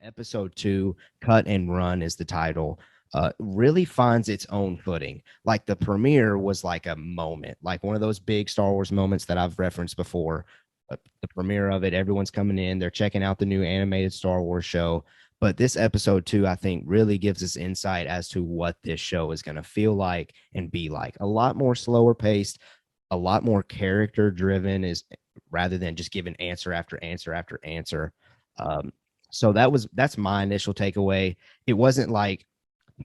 Episode 2, Cut and Run is the title. Really finds its own footing. Like the premiere was like a moment, like one of those big Star Wars moments that I've referenced before. The premiere of it, everyone's coming in, they're checking out the new animated Star Wars show. But this episode 2, I think, really gives us insight as to what this show is going to feel like and be like. A lot more slower paced, a lot more character driven, is rather than just giving answer after answer after answer. Um, so that's my initial takeaway. It wasn't like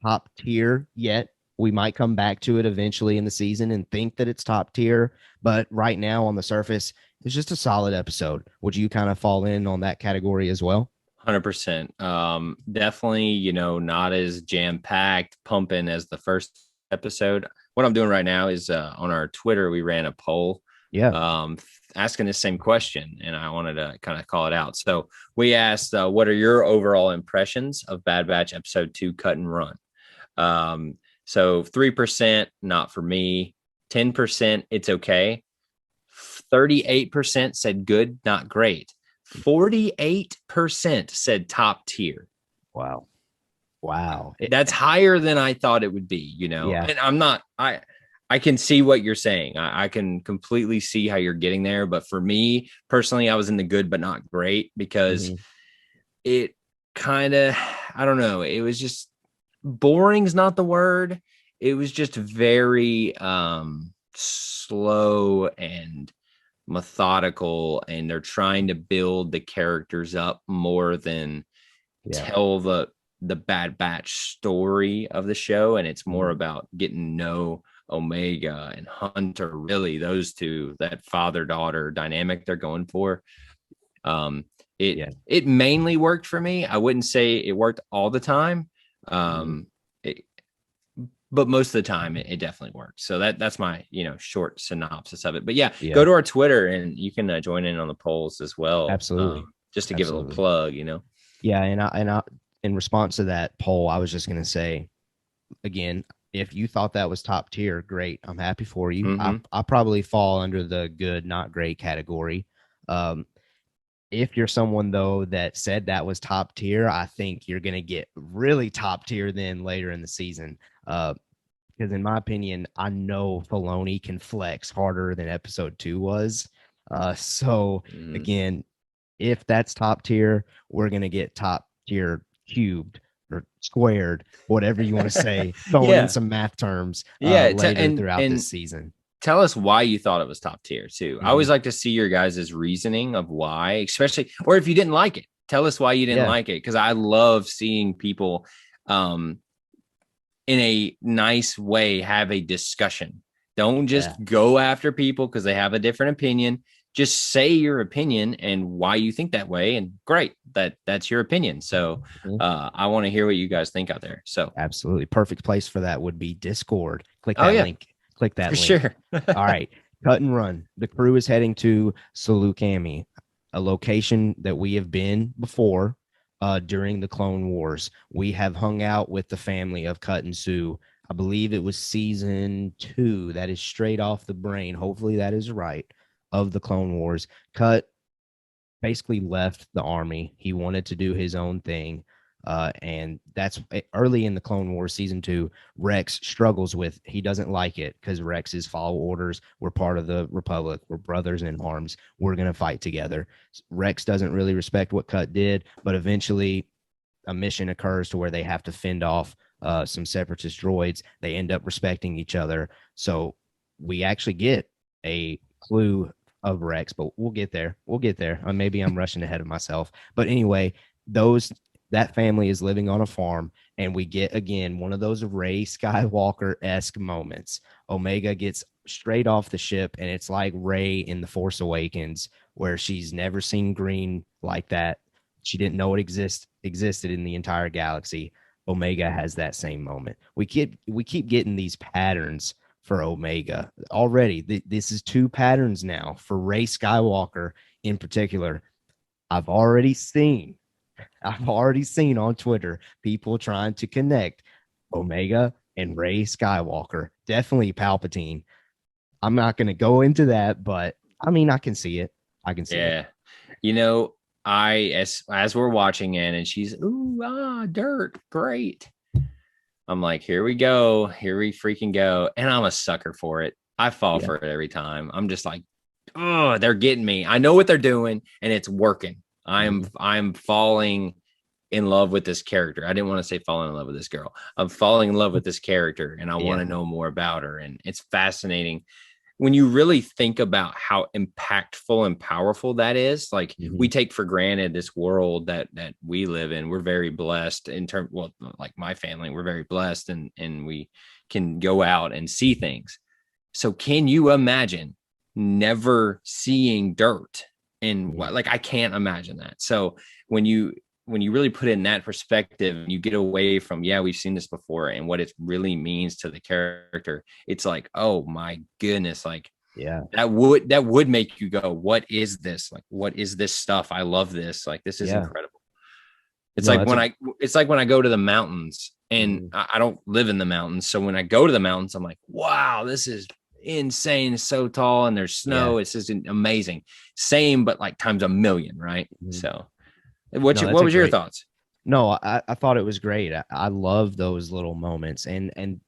top tier yet. We might come back to it eventually in the season and think that it's top tier, but right now on the surface, it's just a solid episode. Would you kind of fall in on that category as well? 100%. Definitely, not as jam packed, pumping as the first episode. What I'm doing right now is on our Twitter, we ran a poll Yeah. asking the same question, and I wanted to kind of call it out. So we asked, what are your overall impressions of Bad Batch episode 2, Cut and Run? So 3%, not for me. 10%, it's okay. 38% said good, not great. 48% said top tier. Wow. Wow. That's higher than I thought it would be, Yeah. And I can see what you're saying. I can completely see how you're getting there. But for me personally, I was in the good but not great because it kind of, I don't know, it was just boring's not the word. It was just very slow and methodical, and they're trying to build the characters up more than tell the Bad Batch story of the show. And it's more about getting to know Omega and Hunter, really those two, that father-daughter dynamic they're going for. It mainly worked for me. I wouldn't say it worked all the time. But most of the time it definitely worked. So that's my, short synopsis of it. But yeah, go to our Twitter and you can join in on the polls as well. Absolutely. Just to give it a little plug, Yeah. And I, in response to that poll, I was just going to say, again, if you thought that was top tier, great. I'm happy for you. I probably fall under the good, not great category. If you're someone though that said that was top tier, I think you're going to get really top tier then later in the season. Because in my opinion, I know Filoni can flex harder than episode 2 was. So again, if that's top tier, we're going to get top tier cubed or squared, whatever you want to say, throwing in some math terms later throughout this season. Tell us why you thought it was top tier too. I always like to see your guys' reasoning of why, especially, or if you didn't like it, tell us why you didn't like it. Cause I love seeing people in a nice way have a discussion. Don't just go after people because they have a different opinion. Just say your opinion and why you think that way. And great, that's your opinion. So I want to hear what you guys think out there. So absolutely. Perfect place for that would be Discord. Click that link. Click that link. Sure. All right. Cut and run. The crew is heading to Salukami, a location that we have been before during the Clone Wars. We have hung out with the family of Cut and Sue. I believe it was season 2. That is straight off the brain. Hopefully that is right. Of the Clone Wars. Cut basically left the army. He wanted to do his own thing. And that's early in the Clone Wars season 2. Rex struggles with, he doesn't like it because Rex is follow orders. We're part of the Republic. We're brothers in arms. We're going to fight together. Rex doesn't really respect what Cut did, but eventually a mission occurs to where they have to fend off some separatist droids. They end up respecting each other. So we actually get a clue of Rex, but we'll get there. We'll get there. Maybe I'm rushing ahead of myself. But anyway, that family is living on a farm, and we get again one of those Rey Skywalker-esque moments. Omega gets straight off the ship, and it's like Rey in The Force Awakens, where she's never seen green like that. She didn't know it existed in the entire galaxy. Omega has that same moment. We keep getting these patterns for Omega already. This is 2 patterns now for Rey Skywalker in particular. I've already seen on Twitter people trying to connect Omega and Rey Skywalker. Definitely Palpatine. I'm not going to go into that, but I mean, I can see it. I can see it. as we're watching it, and she's dirt, great. I'm like, here we go, here we freaking go, and I'm a sucker for it. I fall for it every time. I'm just like, oh, they're getting me. I know what they're doing, and it's working. I'm falling in love with this character. I didn't want to say falling in love with this girl. I'm falling in love with this character, and I want to know more about her. And it's fascinating when you really think about how impactful and powerful that is. Like we take for granted this world that we live in. We're very blessed in terms, well, like my family, we're very blessed, and we can go out and see things. So can you imagine never seeing dirt? And like, I can't imagine that. So when you really put it in that perspective, you get away from, we've seen this before, and what it really means to the character, it's like, oh my goodness, like, that would make you go, what is this? Like, what is this stuff? I love this. Like, this is incredible. It's like when I go to the mountains, and I don't live in the mountains. So when I go to the mountains, I'm like, wow, this is insane. It's so tall, and there's snow. It's just amazing. Same, but like times a million, right? So what was your thoughts? No, I thought it was great. I love those little moments, and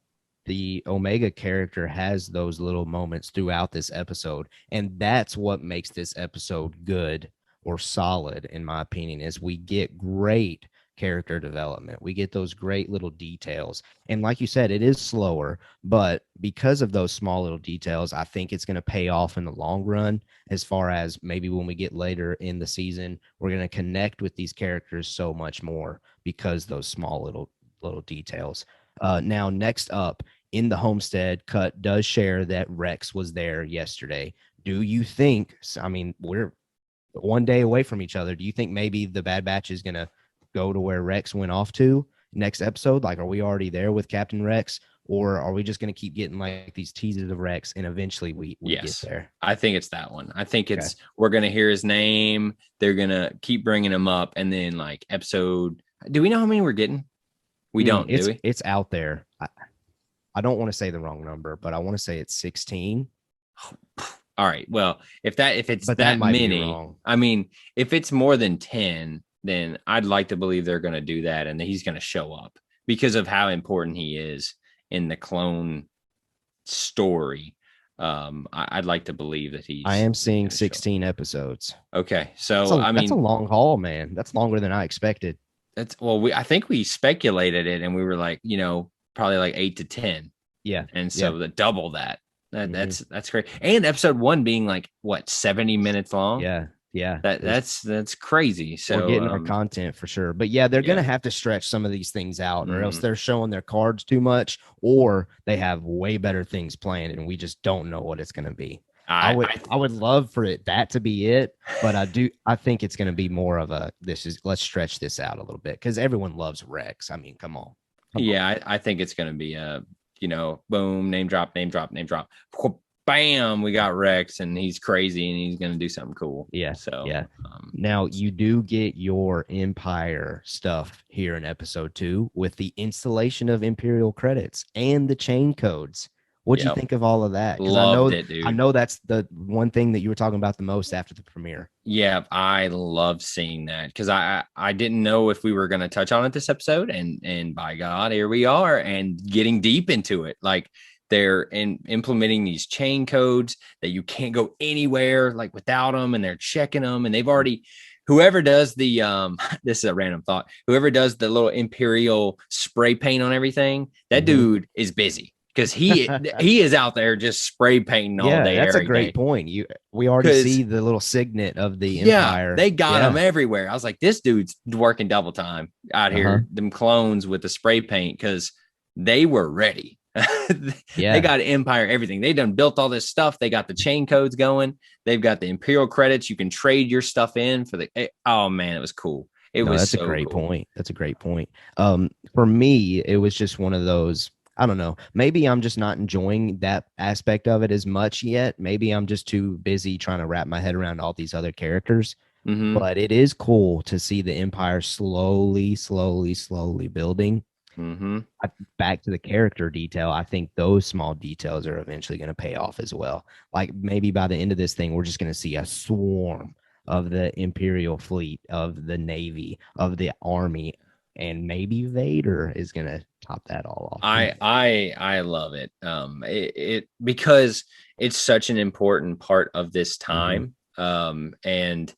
the Omega character has those little moments throughout this episode, and that's what makes this episode good or solid, in my opinion, is we get great character development. We get those great little details. And like you said, it is slower, but because of those small little details, I think it's going to pay off in the long run, as far as maybe when we get later in the season, we're going to connect with these characters so much more because those small little details. Now, next up, in the homestead, Cut does share that Rex was there yesterday. Do you think, I mean, we're one day away from each other. Do you think maybe the Bad Batch is going to go to where Rex went off to next episode? Like, are we already there with Captain Rex, or are we just going to keep getting like these teasers of Rex, and eventually we get there? I think it's that one. I think it's we're going to hear his name. They're going to keep bringing him up, and then like episode. Do we know how many we're getting? We don't. Do we? It's out there. I don't want to say the wrong number, but I want to say it's 16. All right. Well, if it's that many, I mean, if it's more than 10, then I'd like to believe they're going to do that, and that he's going to show up because of how important he is in the clone story. I'd like to believe that I am seeing 16 episodes. Okay. So, that's a long haul, man. That's longer than I expected. I think we speculated it, and we were like, probably like 8 to 10. Yeah. And so the double that. That's great. And episode 1 being like what, 70 minutes long? Yeah. That's crazy. So we're getting our content for sure. But yeah, they're gonna have to stretch some of these things out, or else they're showing their cards too much, or they have way better things planned and we just don't know what it's gonna be. I would love for that to be it, but I think it's gonna be more of a let's stretch this out a little bit, because everyone loves Rex. I mean, come on. I think it's gonna be a boom, name drop, bam, we got Rex, and he's crazy, and he's going to do something cool. Yeah. So, now you do get your Empire stuff here in episode 2 with the installation of Imperial credits and the chain codes. What'd you think of all of that? Loved it, dude. I know that's the one thing that you were talking about the most after the premiere. Yeah, I love seeing that, because I didn't know if we were going to touch on it this episode, and by God, here we are, and getting deep into it. Like, they're implementing these chain codes that you can't go anywhere like without them, and they're checking them, and they've already, whoever does the this is a random thought, whoever does the little Imperial spray paint on everything, that dude is busy. Because he is out there just spray painting all day. That's a great point. We already see the little signet of the Empire. Yeah, they got them everywhere. I was like, this dude's working double time out here. Them clones with the spray paint, because they were ready. They got Empire everything. They done built all this stuff. They got the chain codes going. They've got the Imperial credits. You can trade your stuff in for oh man, it was cool. That's a great point. That's a great point. For me, it was just one of those. I don't know. Maybe I'm just not enjoying that aspect of it as much yet. Maybe I'm just too busy trying to wrap my head around all these other characters. But it is cool to see the Empire slowly building. Back to the character detail, I think those small details are eventually going to pay off as well. Like, maybe by the end of this thing, we're just going to see a swarm of the Imperial fleet, of the Navy, of the Army, and maybe Vader is gonna top that all off. I love it. It because it's such an important part of this Mhm. time. And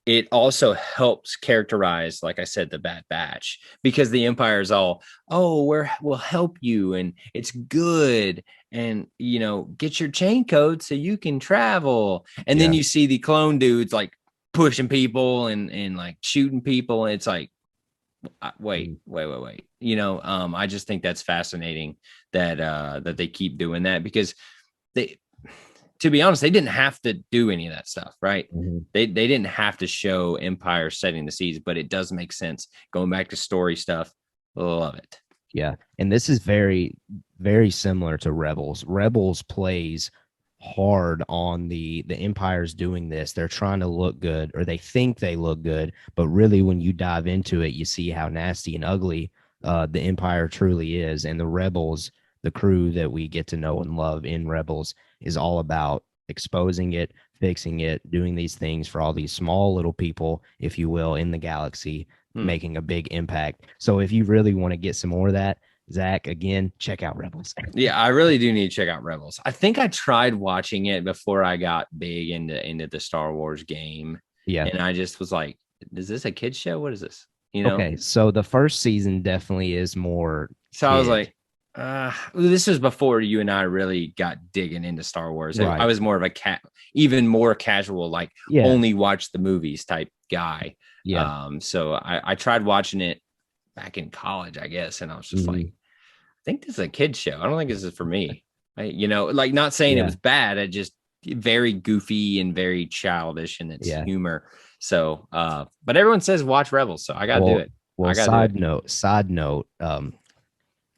it also helps characterize, like I said, the Bad Batch, because the Empire is all, oh, we'll help you and it's good. And, get your chain code so you can travel. And then Yeah. you see the clone dudes like pushing people and like shooting people. And it's like, wait, Mm. wait. I just think that's fascinating that they keep doing that, because they, to be honest, they didn't have to do any of that stuff, right? Mhm. They didn't have to show Empire setting the seas, but it does make sense going back to story stuff. Love it. Yeah. And this is very, very similar to Rebels. Rebels plays hard on the Empire's doing this. They're trying to look good, or they think they look good, but really when you dive into it, you see how nasty and ugly the Empire truly is. And the Rebels, the crew that we get to know and love in Rebels, is all about exposing it, fixing it, doing these things for all these small little people, if you will, in the galaxy, making a big impact. So if you really want to get some more of that, Zach, again, check out Rebels. Yeah, I really do need to check out Rebels. I think I tried watching it before I got big into the Star Wars game, Yeah. and I just was like, "Is this a kid show? What is this?" Okay. So the first season definitely is more So I was kid. like, this was before you and I really got digging into Star Wars. I Right. was more of a even more casual, like Yeah. only watch the movies type guy. Yeah. So I tried watching it back in college, I guess, and I was just like, Mhm. I think this is a kid's show. I don't think this is for me. Like not saying it Yeah. was bad. It just very goofy and very childish in its Yeah. humor. So, but everyone says watch Rebels, so I gotta do Well, it. well, I gotta do it. side note,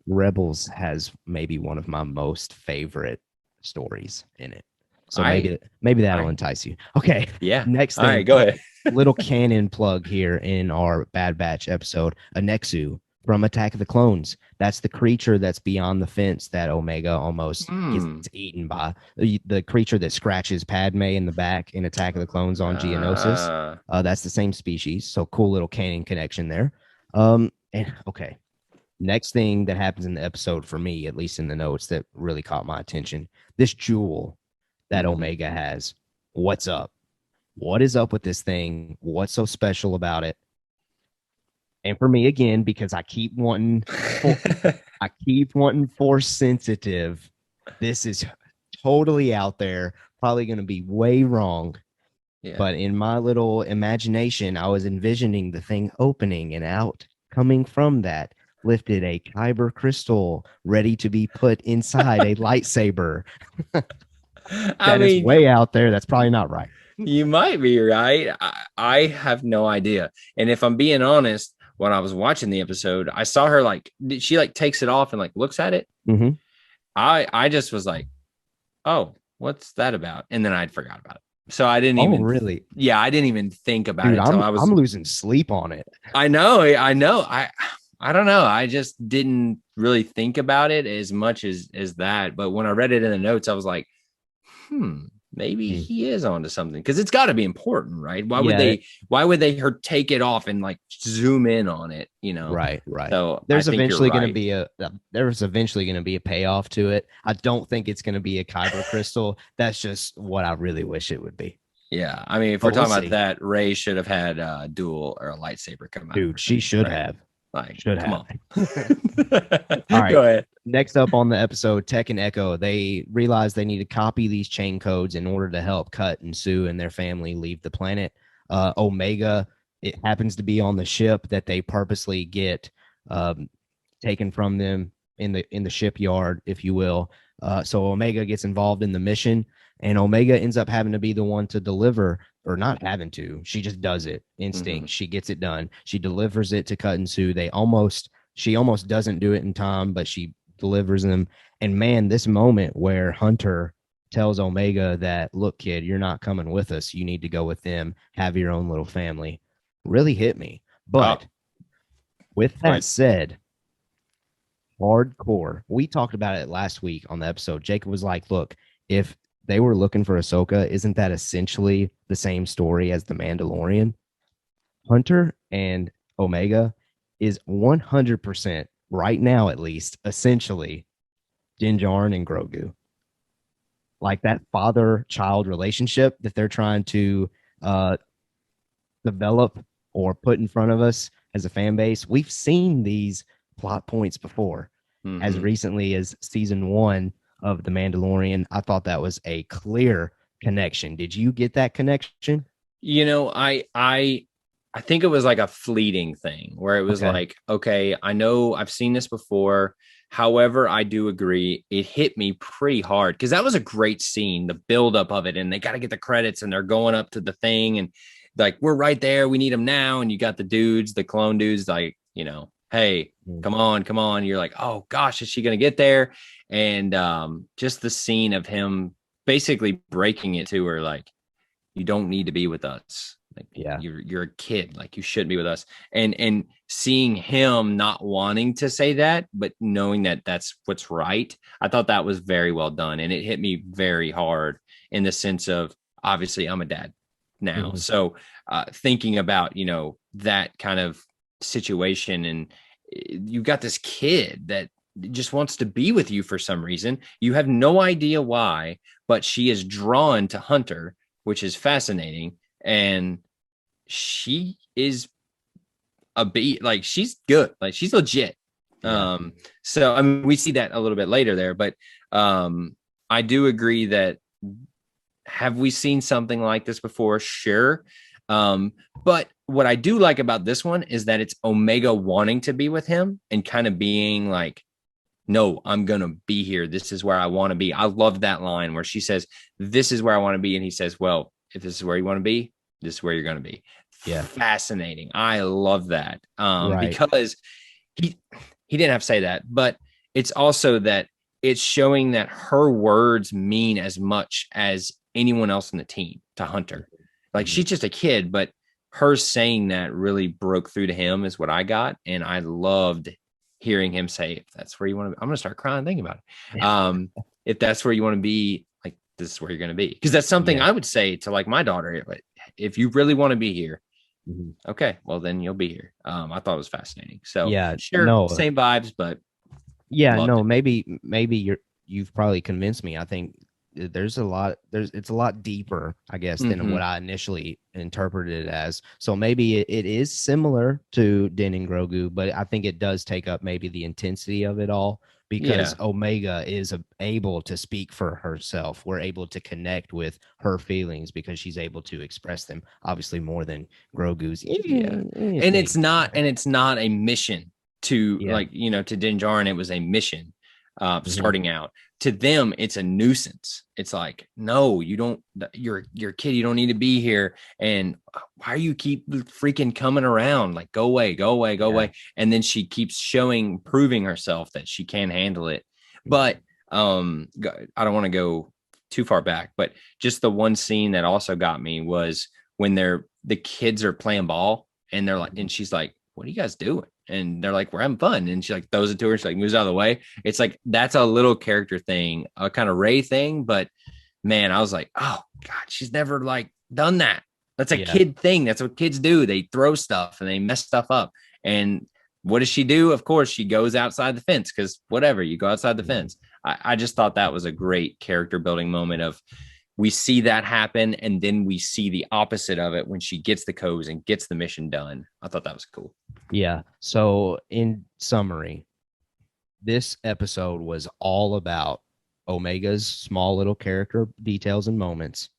Rebels has maybe one of my most favorite stories in it. So I maybe that'll I entice you. Okay. Yeah. Next All right, thing, go ahead. little canon plug here in our Bad Batch episode, Anexu from Attack of the Clones. That's the creature that's beyond the fence that Omega almost gets Hmm. eaten by. The creature that scratches Padme in the back in Attack of the Clones on Geonosis. Uh, That's the same species. So cool little canon connection there. And okay, next thing that happens in the episode for me, at least in the notes, that really caught my attention, this jewel that mhm. Omega has. What's up? What is up with this thing? What's so special about it? And for me, again, because I keep wanting force sensitive. This is totally out there, probably going to be way wrong. Yeah. But in my little imagination, I was envisioning the thing opening, and out coming from that lifted a Kyber crystal ready to be put inside a lightsaber. I That is mean, way out there. That's probably not right. you might be right. I have no idea. And if I'm being honest, when I was watching the episode, I saw her like she like takes it off and like looks at it. Mm-hmm. I just was like, oh, what's that about? And then I'd forgot about it. So I didn't Oh, even, really? yeah, I didn't even think about Dude, it until I I'm was. losing sleep on it. I know, I don't know. I just didn't really think about it as much as that. But when I read it in the notes, I was like, maybe Mm. he is onto something, because it's got to be important, right? Yeah, Why would they her take it off and like zoom in on it, you know? right, right. So I think you're right. There's eventually going to be a payoff to it. I don't think it's going to be a Kyber crystal. That's just what I really wish it would be. Yeah. I mean, if we're But we'll talking about see. that, Ray should have had a dual or a lightsaber come out of Dude, her she thing, should right? have. Like, Should come have. on. All right. Go ahead. Next up on the episode, Tech and Echo, they realize they need to copy these chain codes in order to help Cut and Sue and their family leave the planet. Omega, it happens to be on the ship that they purposely get um, taken from them in the shipyard, if you will. So Omega gets involved in the mission, and Omega ends up having to be the one to deliver, or not having to. She just does it. Instinct. She gets it done. She delivers it to Cut and Sue. She almost doesn't do it in time, but she delivers them. And man, this moment where Hunter tells Omega that, look, kid, you're not coming with us. You need to go with them. Have your own little family. Really hit me. Oh, But with go that ahead. said, hardcore. We talked about it last week on the episode. Jacob was like, look, if they were looking for Ahsoka, isn't that essentially the same story as The Mandalorian? Hunter and Omega is 100% right now, at least, essentially Din Djarin and Grogu. Like that father-child relationship that they're trying to uh, develop or put in front of us as a fan base. We've seen these plot points before, as Mm-hmm. recently as season 1 of The Mandalorian. I thought that was a clear connection. Did you get that connection? You know, I think it was like a fleeting thing where it was Okay. like, okay, I know I've seen this before. However, I do agree it hit me pretty hard because that was a great scene, the buildup of it, and they got to get the credits and they're going up to the thing and like we're right there, we need them now, and you got the dudes, the clone dudes, like hey, Mm. come on. You're like, oh gosh, is she gonna get there? And just the scene of him basically breaking it to her, like you don't need to be with us, like Yeah. you're a kid, like you shouldn't be with us, and seeing him not wanting to say that but knowing that that's what's right, I thought that was very well done, and it hit me very hard in the sense of obviously I'm a dad now, Mhm. so thinking about that kind of situation, and you got this kid that just wants to be with you for some reason, you have no idea why, but she is drawn to Hunter, which is fascinating. And she is a beat, like she's good, like she's legit. Yeah. So I mean, we see that a little bit later there, but I do agree that have we seen something like this before? Sure. But what I do like about this one is that it's Omega wanting to be with him and kind of being like, no, I'm going to be here. This is where I want to be. I love that line where she says, this is where I want to be. And he says, well, if this is where you want to be, this is where you're going to be. Yeah. Fascinating. I love that. Right. Because he he didn't have to say that, but it's also that it's showing that her words mean as much as anyone else in the team to Hunter. Like Mhm. she's just a kid, but her saying that really broke through to him is what I got. And I loved hearing him say, if that's where you want to be, I'm going to start crying thinking about it. If that's where you want to be, like, this is where you're going to be. Because that's something Yeah. I would say to like my daughter. Like, if you really want to be here, Mhm. okay, well, then you'll be here. I thought it was fascinating. So, Yeah. sure, No. same vibes, but Yeah, loved no, it. maybe you've probably convinced me. I think it's a lot deeper, I guess, than Mm-hmm. what I initially interpreted it as. So maybe it is similar to Din and Grogu, but I think it does take up maybe the intensity of it all because Yeah. Omega is able to speak for herself. We're able to connect with her feelings because she's able to express them, obviously more than Grogu's. Yeah. And Thing. it's not a mission to Yeah. like, to Din Djarin, it was a mission Mhm. starting out. To them, it's a nuisance. It's like, no, you don't, you're a kid, you don't need to be here. And why are you keep freaking coming around? Like, go away, go away, go Yeah. away. And then she keeps proving herself that she can handle it. Mhm. But I don't want to go too far back, but just the one scene that also got me was when the kids are playing ball and they're like, Mhm. and she's like, what are you guys doing? And they're like, we're having fun. And she like throws it to her. She like moves out of the way. It's like, that's a little character thing, a kind of Ray thing. But man, I was like, oh God, she's never like done that. That's a Yeah. kid thing. That's what kids do. They throw stuff and they mess stuff up. And what does she do? Of course, she goes outside the fence because whatever, you go outside the Mhm. fence. I just thought that was a great character building moment of we see that happen and then we see the opposite of it when she gets the codes and gets the mission done. I thought that was cool. Yeah. So, in summary, this episode was all about Omega's small little character details and moments.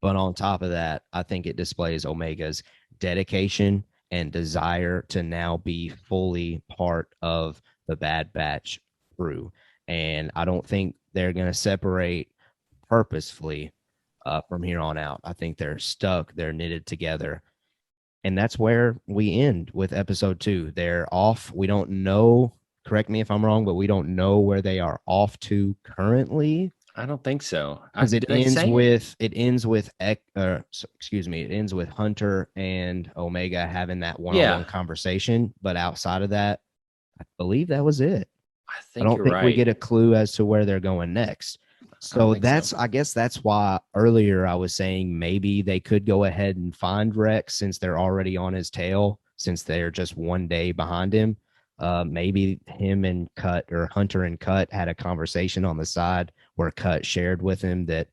But on top of that, I think it displays Omega's dedication and desire to now be fully part of the Bad Batch crew. And I don't think they're going to separate purposefully from here on out. I think they're stuck, they're knitted together. And that's where we end with episode 2. They're off. We don't know, correct me if I'm wrong, but we don't know where they are off to currently I don't think so. because Did they say it? it ends with excuse me, it ends with Hunter and Omega having that one-on-one Yeah, conversation, but outside of that, I believe that was it. I I think don't you're think we right. get a clue as to where they're going next. I don't So think so. I guess that's why earlier I was saying maybe they could go ahead and find Rex since they're already on his tail, since they're just one day behind him. Maybe him and Cut or Hunter and Cut had a conversation on the side where Cut shared with him that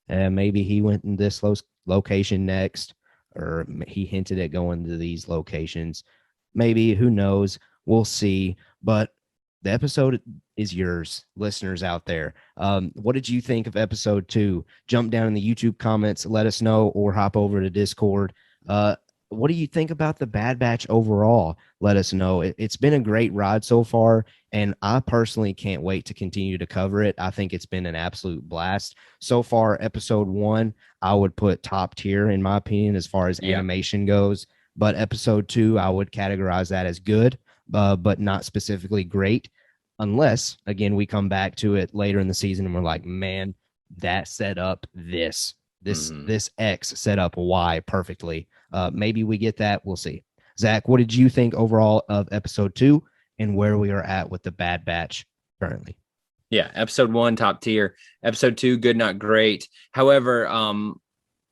maybe he went in this location next, or he hinted at going to these locations. Maybe, who knows? We'll see. But the episode is yours, listeners out there. What did you think of episode 2? Jump down in the YouTube comments, let us know, or hop over to Discord. What do you think about the Bad Batch overall? Let us know. It's been a great ride so far, and I personally can't wait to continue to cover it. I think it's been an absolute blast. So far, episode 1, I would put top tier, in my opinion, as far as Yeah. animation goes. But episode 2, I would categorize that as good, but not specifically great, unless again we come back to it later in the season and we're like, man, that set up Mhm. this X set up Y perfectly. Maybe we get that. We'll see. Zach, what did you think overall of episode 2 and where we are at with the Bad Batch currently? Yeah, episode 1 top tier, episode 2 good not great. However,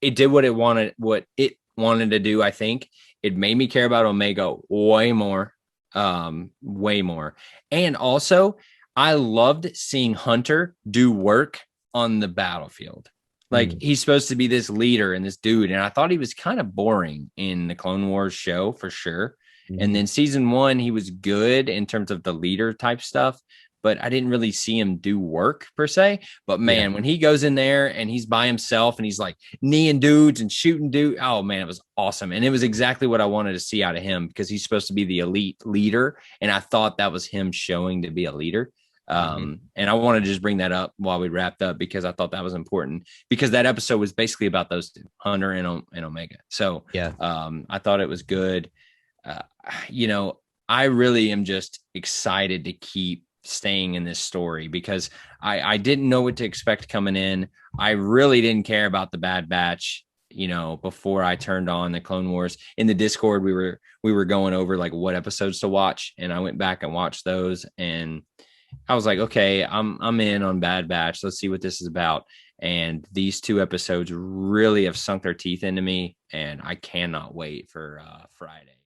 it did what it wanted to do. I think it made me care about Omega way more. And also, I loved seeing Hunter do work on the battlefield. Like, he's supposed to be this leader and this dude, and I thought he was kind of boring in the Clone Wars show for sure. And then season 1, he was good in terms of the leader type stuff, but I didn't really see him do work per se. But man, when he goes in there and he's by himself and he's like kneeing dudes and shooting dudes, oh man, it was awesome. And it was exactly what I wanted to see out of him, because he's supposed to be the elite leader. And I thought that was him showing to be a leader. And I wanted to just bring that up while we wrapped up, because I thought that was important, because that episode was basically about those two, Hunter and Omega. So Yeah. I thought it was good. Uh, you know, I really am just excited to keep staying in this story, because I didn't know what to expect coming in. I really didn't care about the Bad Batch, before I turned on the Clone Wars. In the Discord, we were going over like what episodes to watch, and I went back and watched those, and I was like, okay, I'm in on Bad Batch. Let's see what this is about. And these 2 episodes really have sunk their teeth into me, and I cannot wait for Friday.